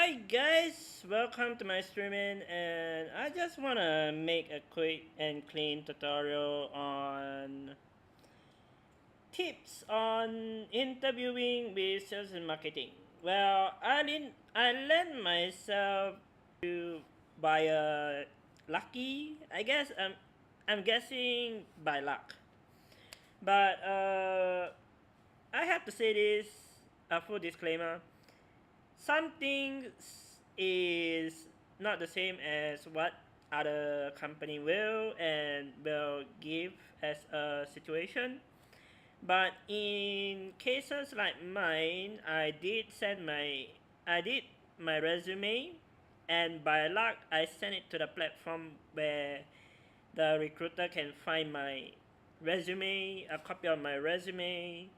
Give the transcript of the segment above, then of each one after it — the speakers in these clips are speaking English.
Hi guys, welcome to my streaming, and I just wanna make a quick and clean tutorial on tips on interviewing with sales and marketing. Well, I lend myself to by a lucky. I'm guessing by luck, but I have to say this a full disclaimer. Some things is not the same as what other company will give as a situation. But in cases like mine, I did my resume, and by luck I sent it to the platform where the recruiter can find my resume, a copy of my resume,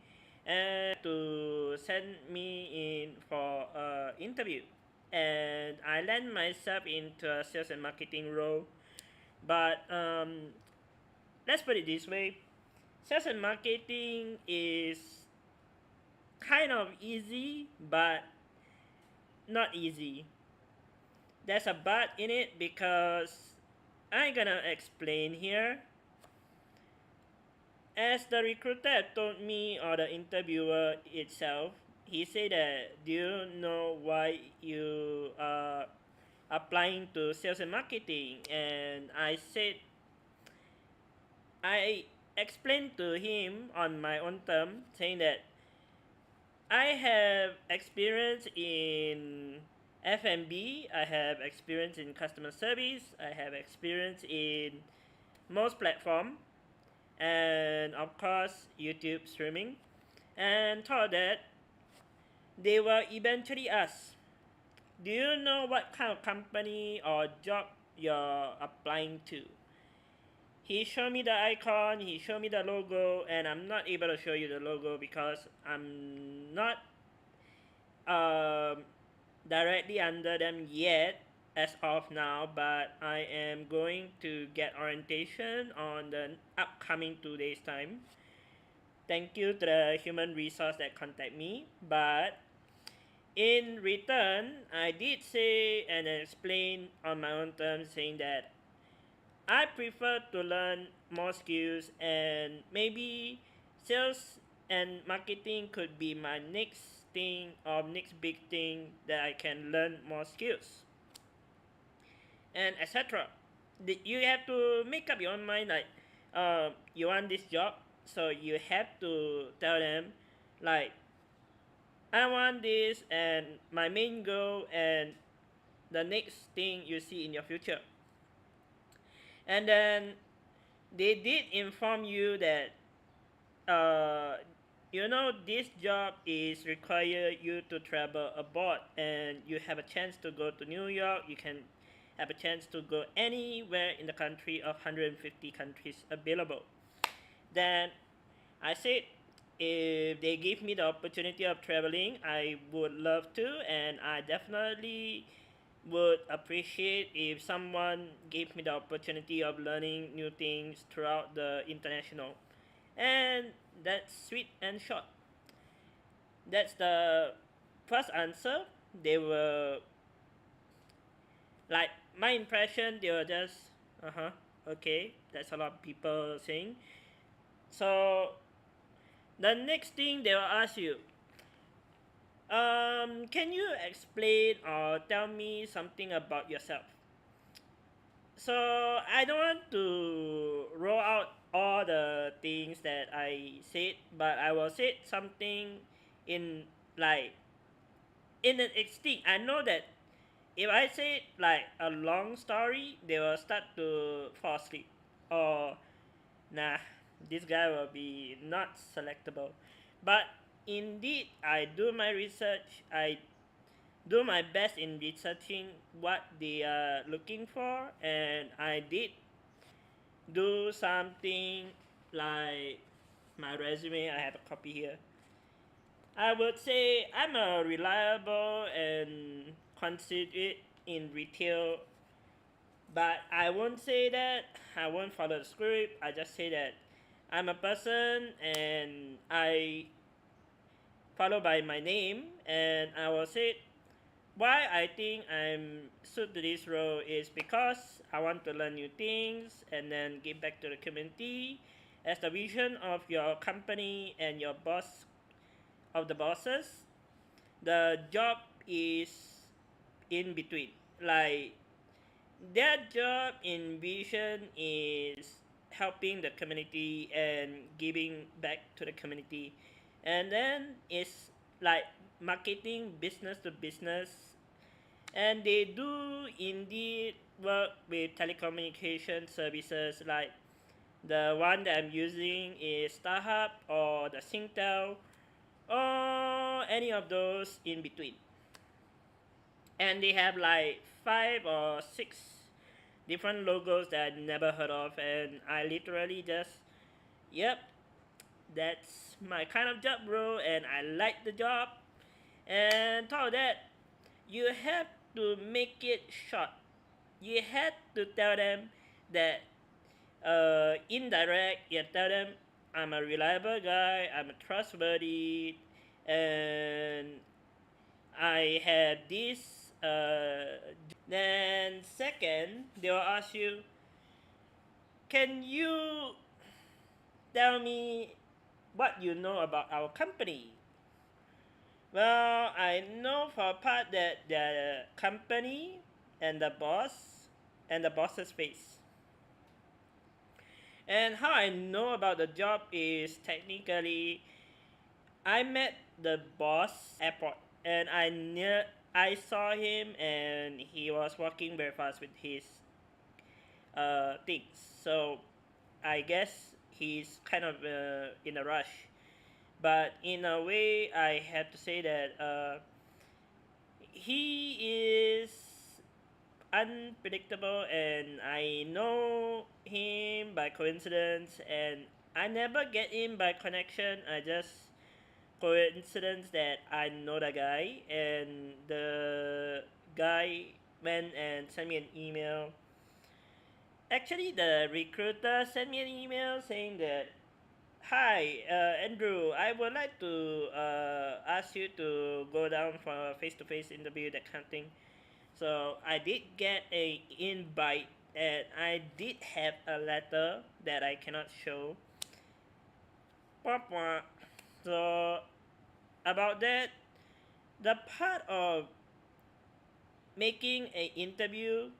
and to send me in for an interview. And I land myself into a sales and marketing role. But let's put it this way: sales and marketing is kind of easy, but not easy. There's a but in it because I'm gonna explain here. As the recruiter told me, or the interviewer itself, he said that, do you know why you are applying to sales and marketing? And I explained to him on my own term, saying that I have experience in F&B, I have experience in customer service, I have experience in most platform, and of course YouTube streaming, and thought that they will eventually ask, do you know what kind of company or job you're applying to? He showed me the icon, he showed me the logo, and I'm not able to show you the logo because I'm not um, directly under them yet as of now, but I am going to get orientation on the upcoming 2 days time. Thank you to the human resource that contact me, but in return, I did say and explain on my own terms, saying that I prefer to learn more skills, and maybe sales and marketing could be my next thing or next big thing that I can learn more skills and etc. You have to make up your own mind, like you want this job, so you have to tell them like, I want this and my main goal and the next thing you see in your future. And then they did inform you that this job is require you to travel abroad, and you have a chance to go to New York, you can have a chance to go anywhere in the country of 150 countries available. Then I said, if they give me the opportunity of traveling, I would love to, and I definitely would appreciate if someone gave me the opportunity of learning new things throughout the international. And that's sweet and short. That's the first answer. They were like, my impression, they were just, okay, that's a lot of people saying. So the next thing they will ask you, can you explain or tell me something about yourself? So I don't want to roll out all the things that I said, but I will say something in like in an extinct. I know that if I say like a long story, they will start to fall asleep, or nah, this guy will be not selectable. But indeed, I do my research. I do my best in researching what they are looking for, and I did do something like my resume. I have a copy here. I would say I'm a reliable and considerate in retail, but I won't say that. I won't follow the script. I just say that I'm a person, and I follow by my name, and I will say why I think I'm suited to this role is because I want to learn new things and then give back to the community as the vision of your company and your boss of the bosses. The job is in between. Like their job in vision is helping the community and giving back to the community, and then it's like marketing business to business, and they do indeed work with telecommunication services like the one that I'm using is StarHub or the Singtel or any of those in between. And they have like 5 or 6 different logos that I never heard of, and I literally just, yep, that's my kind of job, bro, and I like the job. And top of that, you have to make it short. You had to tell them that indirect, you tell them I'm a reliable guy, I'm a trustworthy, and I have this. Then second, they will ask you, can you tell me what you know about our company? Well, I know for a part that the company and the boss and the boss's face. And how I know about the job is technically I met the boss airport and I saw him and he was walking very fast with his things. So I guess he's kind of in a rush. But in a way, I have to say that he is unpredictable, and I know him by coincidence, and I never get in by connection. I just coincidence that I know the guy, and the guy went and sent me an email. Actually, the recruiter sent me an email saying that, "Hi, Andrew. I would like to ask you to go down for a face-to-face interview, that kind of thing." So I did get a invite, and I did have a letter that I cannot show. So about that, the part of making an interview,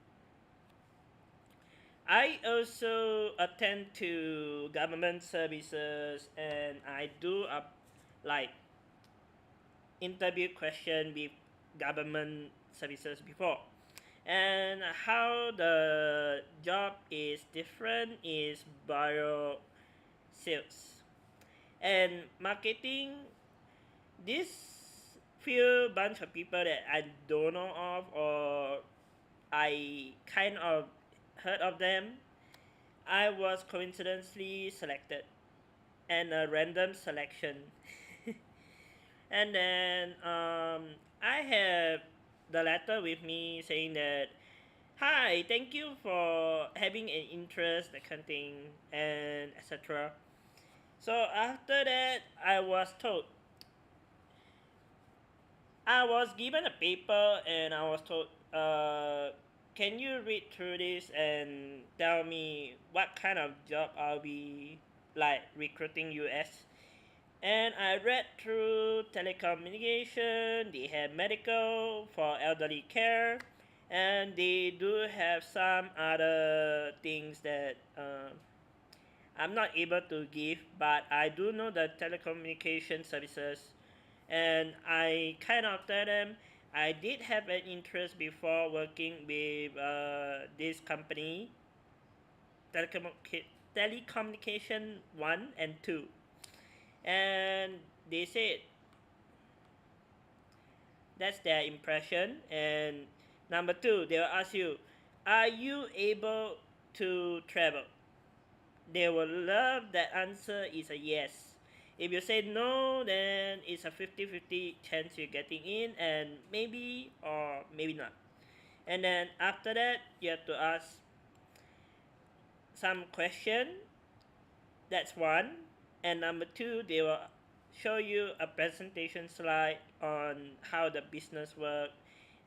I also attend to government services, and I do like interview question with government services before. And how the job is different is bio sales and marketing. This few bunch of people that I don't know of, or I kind of heard of them, I was coincidentally selected and a random selection. And then I have the letter with me saying that, "Hi, thank you for having an interest," that kind of thing, and etc. So after that, I was given a paper and I was told, can you read through this and tell me what kind of job I'll be like recruiting you as? And I read through telecommunication, they have medical for elderly care, and they do have some other things that I'm not able to give, but I do know the telecommunication services, and I kind of tell them I did have an interest before working with this company, telecommunication 1 and 2, and they said that's their impression. And number 2, they will ask you, are you able to travel? They will love that answer is a yes. If you say no, then it's a 50-50 chance you're getting in, and maybe or maybe not. And then after that, you have to ask some question. That's one. And number 2, they will show you a presentation slide on how the business work,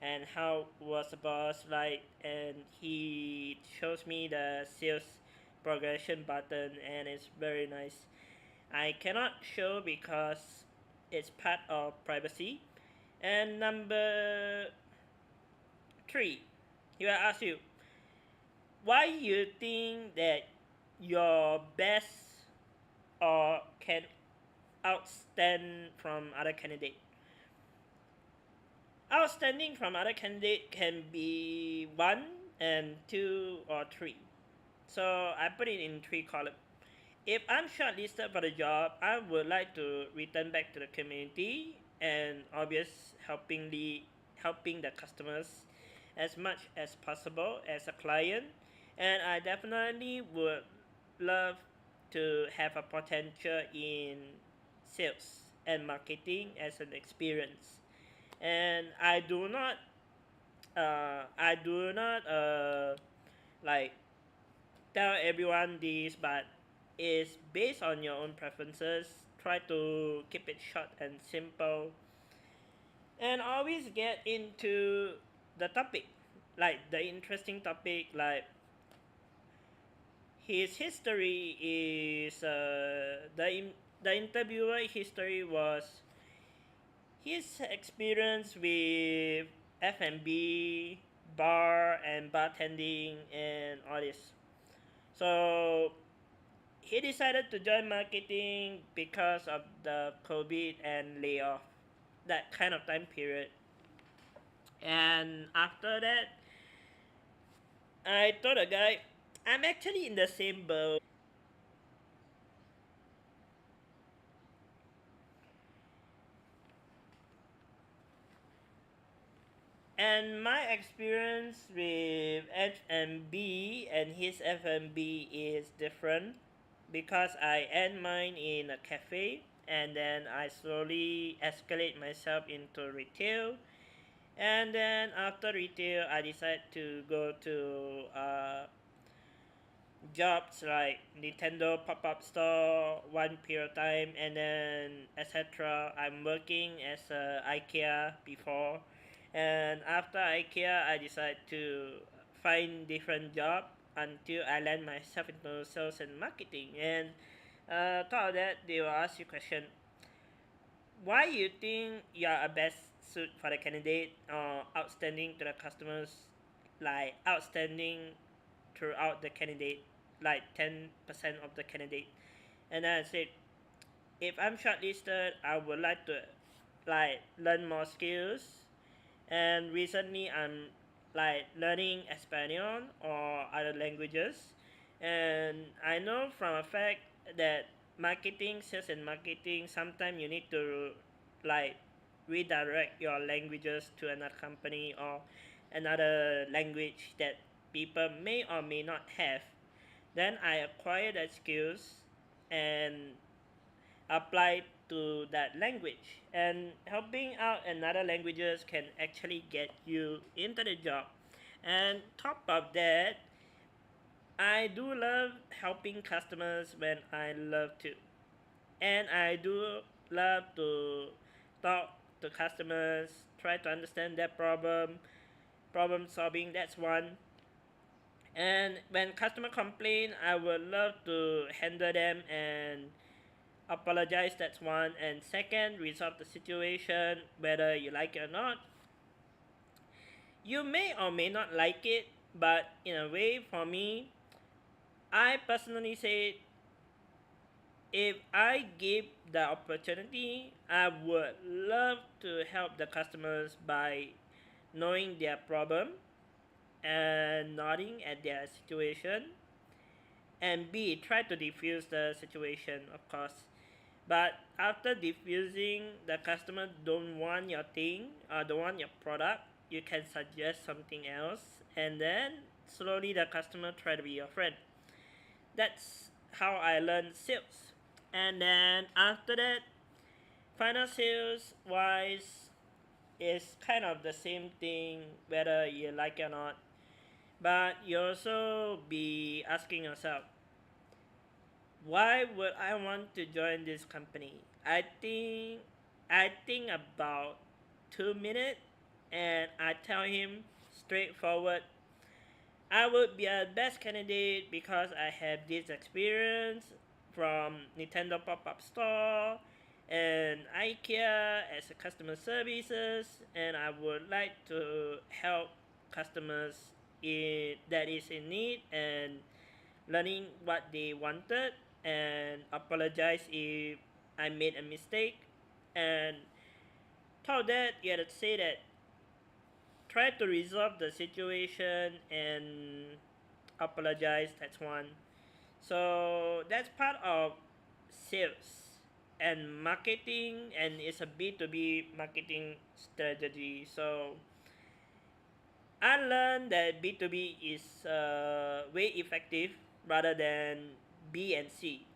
and how was the boss like, and he shows me the sales progression button, and it's very nice. I cannot show because it's part of privacy. And number three, he will ask you why you think that your best or can outstand from other candidate. Outstanding from other candidate can be one and two or three. So I put it in three columns. If I'm shortlisted for the job, I would like to return back to the community and helping the customers as much as possible as a client. And I definitely would love to have a potential in sales and marketing as an experience. And I do not like tell everyone this, but it's based on your own preferences. Try to keep it short and simple, and always get into the topic, like the interesting topic. Like his history is the interviewer history was his experience with F&B, bar and bartending and all this. So he decided to join marketing because of the COVID and layoff, that kind of time period. And after that, I told the guy, I'm actually in the same boat. And my experience with F&B and his F&B is different because I end mine in a cafe and then I slowly escalate myself into retail. And then after retail, I decide to go to jobs like Nintendo pop up store one period of time, and then etc. I'm working as a IKEA before, and after IKEA, I decide to find different job until I land myself into sales and marketing. And thought of that, they will ask you question: why you think you are a best suit for the candidate or outstanding to the customers, like outstanding throughout the candidate, like 10% of the candidate. And then I said, if I'm shortlisted, I would like to like learn more skills. And recently I'm like learning Espanol or other languages. And I know from a fact that marketing, sales and marketing, sometimes you need to like redirect your languages to another company or another language that people may or may not have. Then I acquire that skills and apply to that language. And helping out another languages can actually get you into the job. And top of that, I do love helping customers when I love to. And I do love to talk to customers, try to understand their problem solving, that's one. And when customer complain, I would love to handle them and apologize, that's one. And second, resolve the situation whether you like it or not. You may or may not like it, but in a way, for me, I personally say if I give the opportunity, I would love to help the customers by knowing their problem and nodding at their situation, and B, try to diffuse the situation, of course. But after diffusing, the customer don't want your thing or don't want your product, you can suggest something else, and then slowly the customer try to be your friend. That's how I learned sales. And then after that, final sales wise is kind of the same thing whether you like it or not. But you also be asking yourself, why would I want to join this company? I think about 2 minutes and I tell him straightforward, I would be a best candidate because I have this experience from Nintendo Pop-Up Store and IKEA as a customer services, and I would like to help customers that is in need and learning what they wanted, and apologize if I made a mistake, and told that you had to say that try to resolve the situation and apologize. That's one. So that's part of sales and marketing, and it's a B2B marketing strategy. So I learned that B2B is way effective rather than B and C.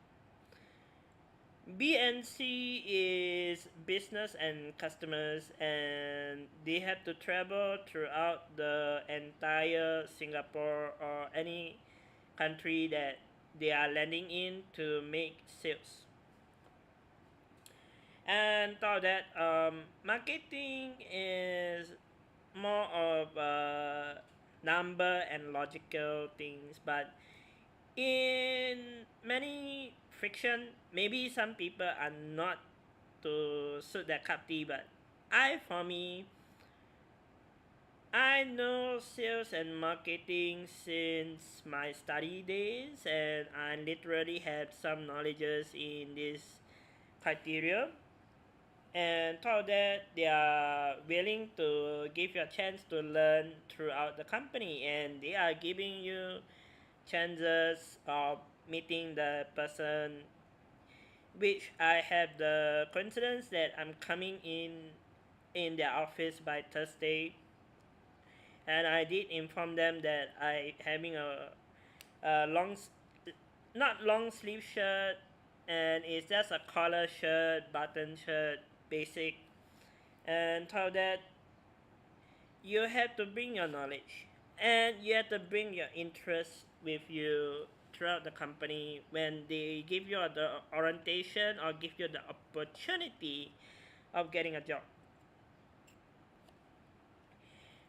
B and C is business and customers, and they have to travel throughout the entire Singapore or any country that they are landing in to make sales. And thought that marketing is more of number and logical things, but in many friction, maybe some people are not to suit that cup tea, but for me, I know sales and marketing since my study days, and I literally have some knowledges in this criteria, and thought that they are willing to give you a chance to learn throughout the company, and they are giving you chances of meeting the person, which I have the coincidence that I'm coming in their office by Thursday, and I did inform them that I having a not long sleeve shirt, and it's just a collar shirt, button shirt, basic, and told that you have to bring your knowledge, and you have to bring your interest with you throughout the company when they give you the orientation or give you the opportunity of getting a job.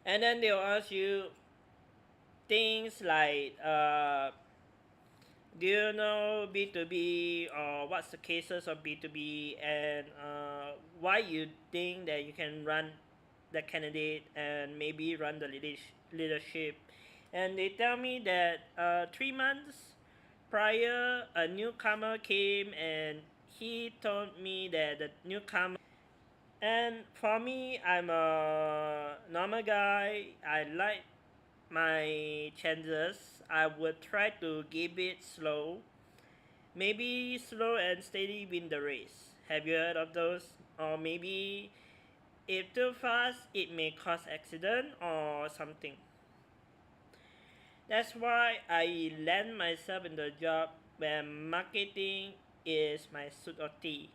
And then they'll ask you things like, do you know B2B, or what's the cases of B2B, and why you think that you can run the candidate and maybe run the leadership. And they tell me that 3 months prior, a newcomer came and he told me that the newcomer. And for me, I'm a normal guy. I like my chances. I would try to give it slow. Maybe slow and steady win the race. Have you heard of those? Or maybe if too fast, it may cause accident or something. That's why I land myself in the job where marketing is my suit of tea.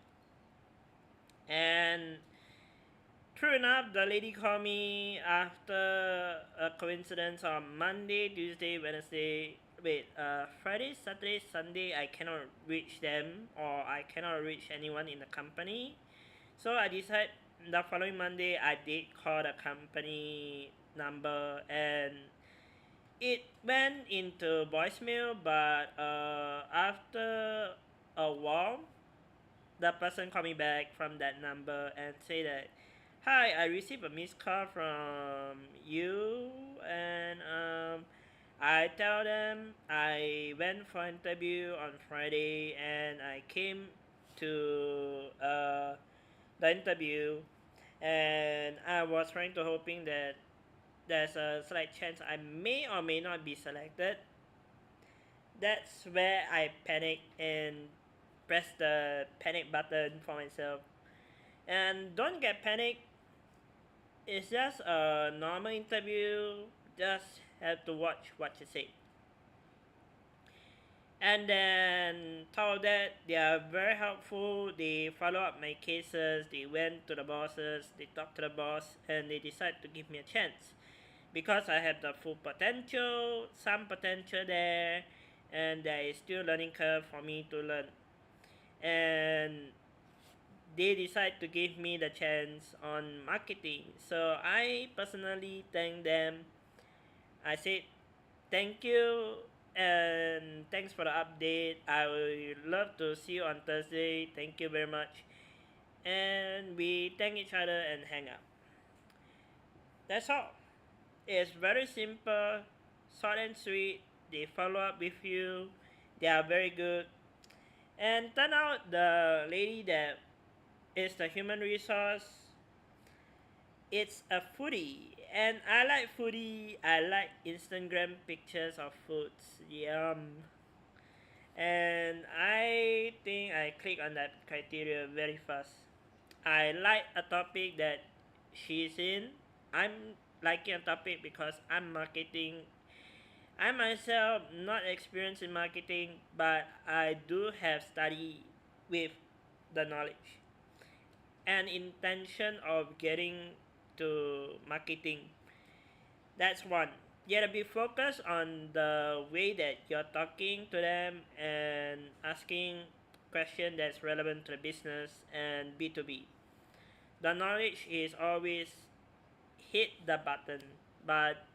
And true enough, the lady called me after a coincidence on Monday, Tuesday, Wednesday. Friday, Saturday, Sunday, I cannot reach them, or I cannot reach anyone in the company. So I decided the following Monday, I did call the company number, and it went into voicemail, but after a while, the person called me back from that number and say that, hi, I received a missed call from you, and I tell them I went for interview on Friday, and I came to the interview, and I was trying to hoping that there's a slight chance I may or may not be selected. That's where I panicked and press the panic button for myself. And don't get panicked. It's just a normal interview. Just have to watch what you say. And then told that they are very helpful. They follow up my cases. They went to the bosses. They talked to the boss, and they decided to give me a chance because I have the full potential, some potential there, and there is still learning curve for me to learn. And they decide to give me the chance on marketing. So I personally thank them. I said thank you and thanks for the update. I would love to see you on Thursday. Thank you very much. And we thank each other and hang out. That's all. It's very simple, short and sweet. They follow up with you. They are very good. And turn out the lady that is the human resource, it's a foodie. And I like foodie. I like Instagram pictures of foods. Yum. And I think I click on that criteria very fast. I like a topic that she's in. I'm liking a topic because I'm marketing. I myself not experienced in marketing, but I do have study with the knowledge and intention of getting to marketing. That's one. You gotta be focused on the way that you're talking to them and asking question that's relevant to the business and B2B. The knowledge is always hit the button, but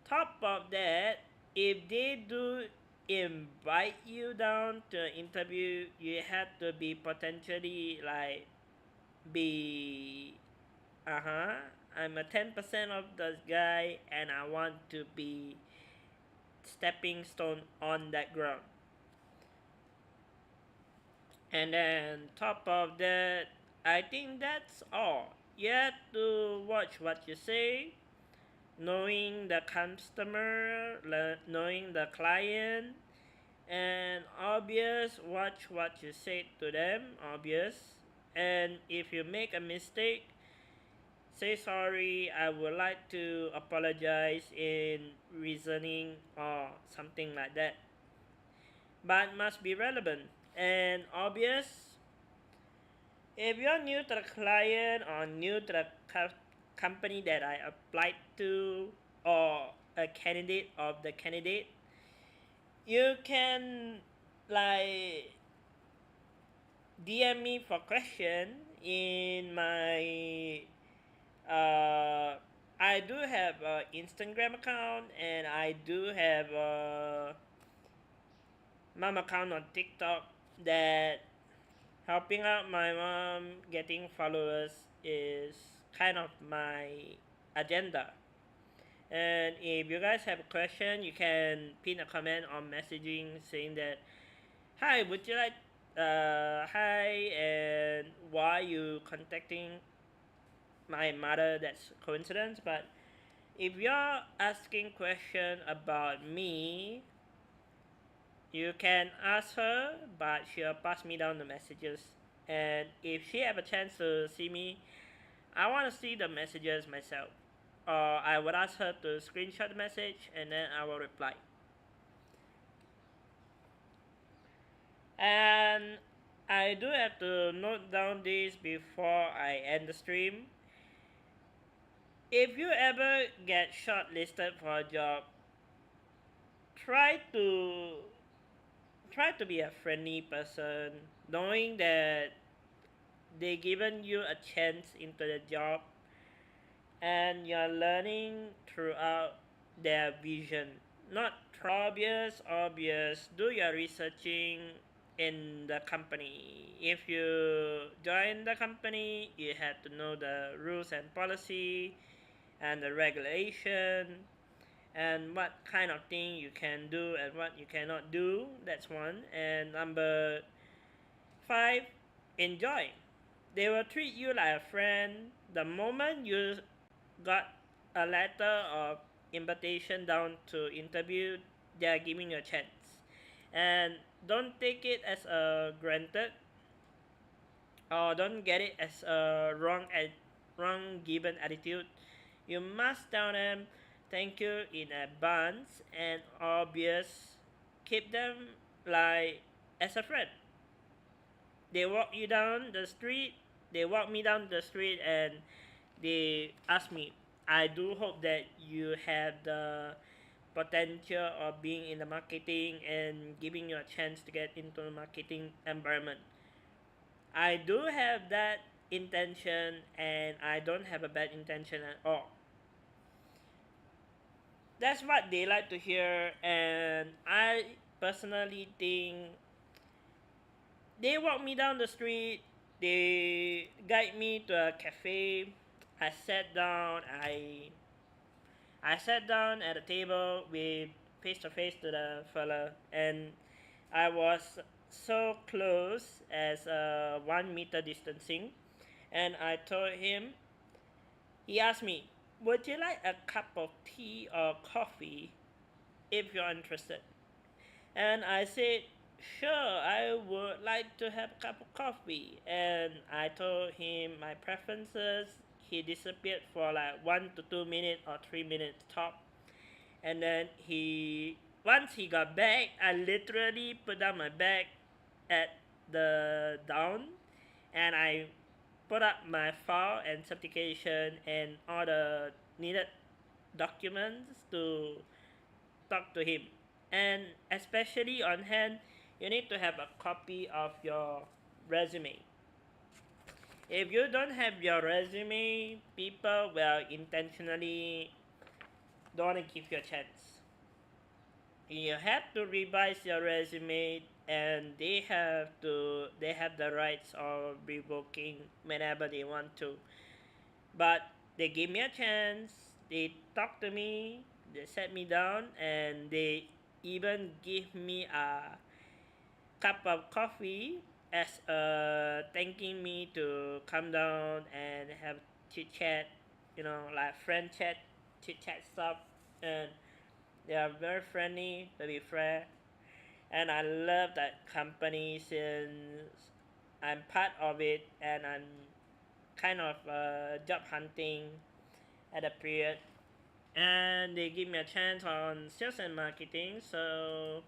top of that, if they do invite you down to an interview, you have to be potentially like be I'm a 10% of the guy and I want to be stepping stone on that ground. And then top of that, I think that's all. You have to watch what you say, knowing the customer, knowing the client, and obvious, watch what you say to them, obvious. And if you make a mistake, say sorry, I would like to apologize in reasoning or something like that. But must be relevant and obvious. If you're new to the client or new to the company that I applied to or a candidate of the candidate, you can like DM me for question in my I do have a Instagram account and I do have a mom account on TikTok that helping out my mom getting followers is kind of my agenda. And if you guys have a question, you can pin a comment or messaging saying that, hi, would you like, hi, and why you contacting my mother? That's coincidence. But if you're asking question about me, you can ask her, but she'll pass me down the messages. And if she have a chance to see me, I want to see the messages myself. Or I would ask her to screenshot the message and then I will reply. And I do have to note down this before I end the stream. If you ever get shortlisted for a job, try to try to be a friendly person, knowing that they given you a chance into the job and you're learning throughout their vision. Not obvious. Do your researching in the company. If you join the company, you have to know the rules and policy and the regulation and what kind of thing you can do and what you cannot do. That's one. And number five, enjoy. They will treat you like a friend. The moment you got a letter of invitation down to interview, they are giving you a chance. And don't take it as a granted or don't get it as a wrong given attitude. You must tell them thank you in advance and obvious keep them like as a friend. They walk you down the street, they walk me down the street and they ask me, I do hope that you have the potential of being in the marketing and giving you a chance to get into the marketing environment. I do have that intention, and I don't have a bad intention at all. That's what they like to hear, and I personally think they walk me down the street, they guide me to a cafe. I sat down, I sat down at a table with face to face to the fella, and I was so close as 1 meter distancing, and I told him. He asked me, "Would you like a cup of tea or coffee if you're interested?" And I said, "Sure, I would like to have a cup of coffee." And I told him my preferences. He disappeared for like 1 to 2 minutes or 3 minutes top. And then once he got back, I literally put down my bag at the down, and I put up my file and certification and all the needed documents to talk to him. And especially on hand, you need to have a copy of your resume. If you don't have your resume, people will intentionally don't want to give you a chance. You have to revise your resume, and they have the rights of revoking whenever they want to. But they give me a chance, they talk to me, they set me down, and they even give me a cup of coffee as thanking me to come down and have chit chat, like friend chat, chit chat stuff. And they are very friendly, very fair, and I love that company since I'm part of it, and I'm kind of job hunting at a period, and they give me a chance on sales and marketing. So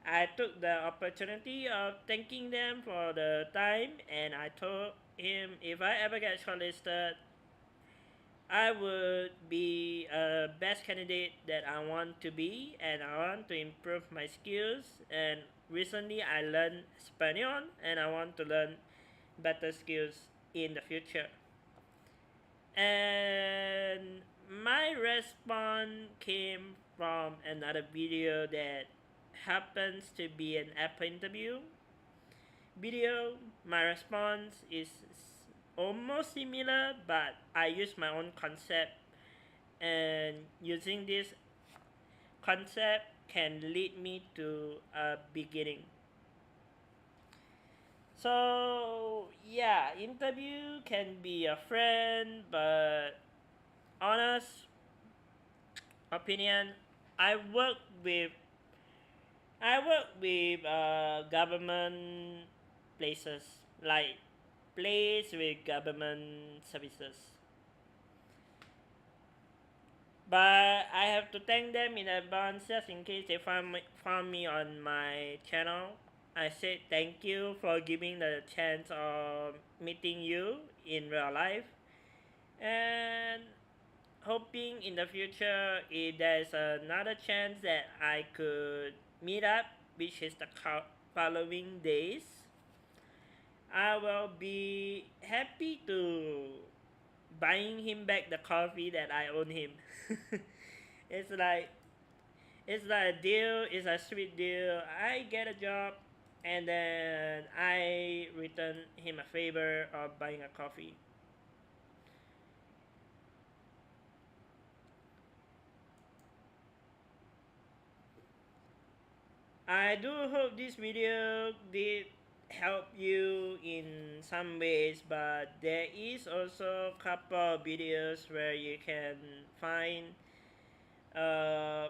I took the opportunity of thanking them for the time, and I told him if I ever get shortlisted, I would be a best candidate that I want to be, and I want to improve my skills. And recently I learned Spanish, and I want to learn better skills in the future. And my response came from another video that happens to be an Apple interview video. My response is almost similar, but I use my own concept, and using this concept can lead me to a beginning. So yeah, interview can be a friend, but honest opinion, I work with government places, like place with government services. But I have to thank them in advance just in case they found me on my channel. I said thank you for giving the chance of meeting you in real life, and hoping in the future if there's another chance that I could meet up, which is the following days, I will be happy to buying him back the coffee that I own him. it's like it's like a deal. It's a sweet deal. I get a job, and then I return him a favor of buying a coffee. I do hope this video did help you in some ways, but there is also a couple of videos where you can find uh,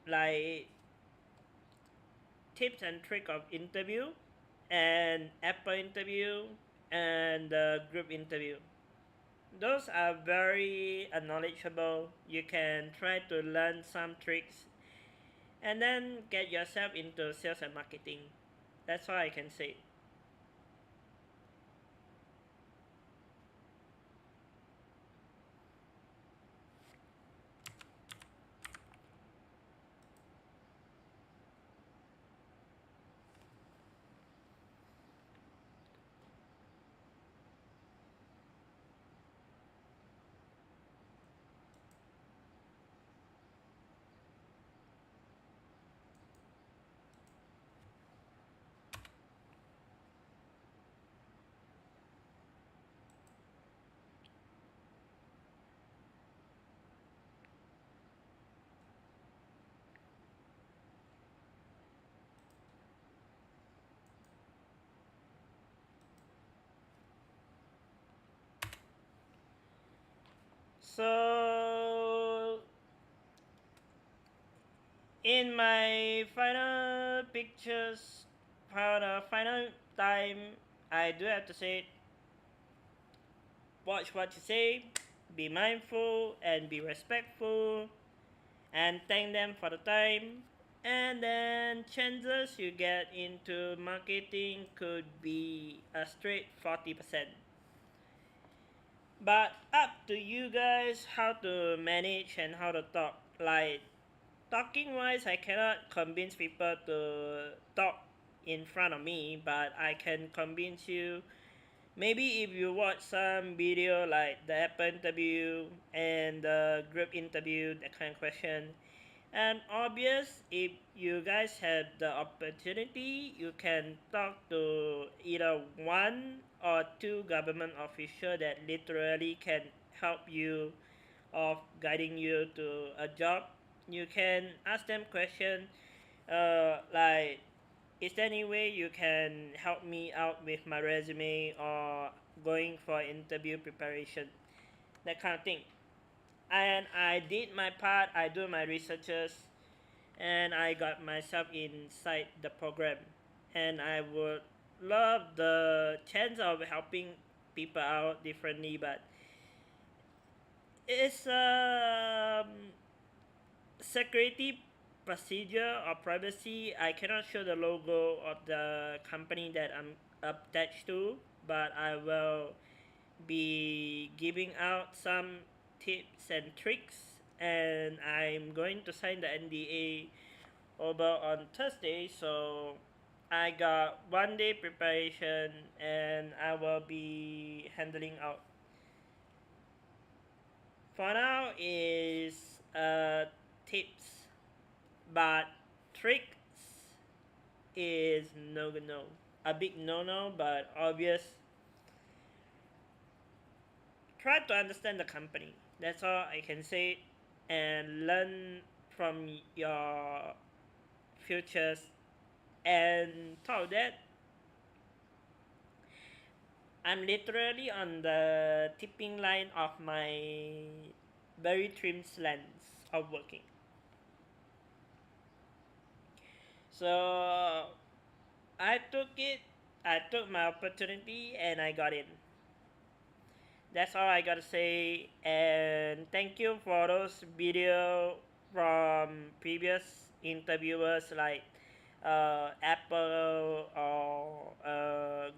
like tips and trick of interview and Apple interview and group interview. Those are very knowledgeable. You can try to learn some tricks and then get yourself into sales and marketing. That's all I can say. So in my final pictures, for the final time, I do have to say, watch what you say, be mindful and be respectful, and thank them for the time. And then chances you get into marketing could be a straight 40%. But up to you guys how to manage and how to talk. Like talking wise, I cannot convince people to talk in front of me, but I can convince you. Maybe if you watch some video like the Apple interview and the group interview, that kind of question, and obvious, if you guys have the opportunity, you can talk to either one or two government official that literally can help you of guiding you to a job. You can ask them question like, is there any way you can help me out with my resume or going for interview preparation, that kind of thing. And I did my part. I do my researches, and I got myself inside the program. And I would love the chance of helping people out differently, but it's security procedure or privacy. I cannot show the logo of the company that I'm attached to, but I will be giving out some tips and tricks, and I'm going to sign the NDA over on Thursday, so I got 1 day preparation and I will be handling out. For now is tips, but tricks is no. A big no, but obvious. Try to understand the company. That's all I can say, and learn from your futures. And top of that, I'm literally on the tipping line of my very trim slants of working. So I took it, I took my opportunity, and I got in. That's all I gotta say. And thank you for those video from previous interviewers like Apple or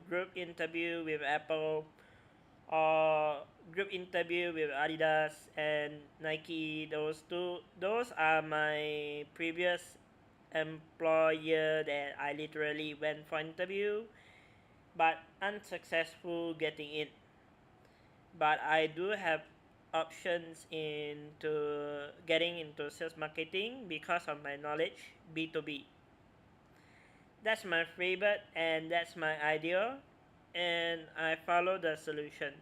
group interview with Apple or group interview with Adidas and Nike. Those are my previous employer that I literally went for interview but unsuccessful getting in. But I do have options into getting into sales marketing because of my knowledge B2B. That's my favorite and that's my idea, and I follow the solution.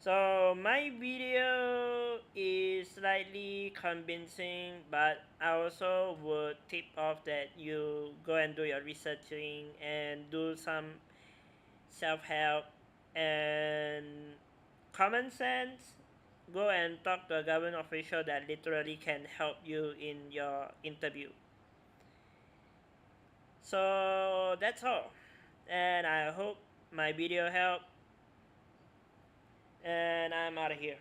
So my video is slightly convincing, but I also would tip off that you go and do your researching and do some self-help and common sense. Go and talk to a government official that literally can help you in your interview. So that's all, and I hope my video helped, and I'm out of here.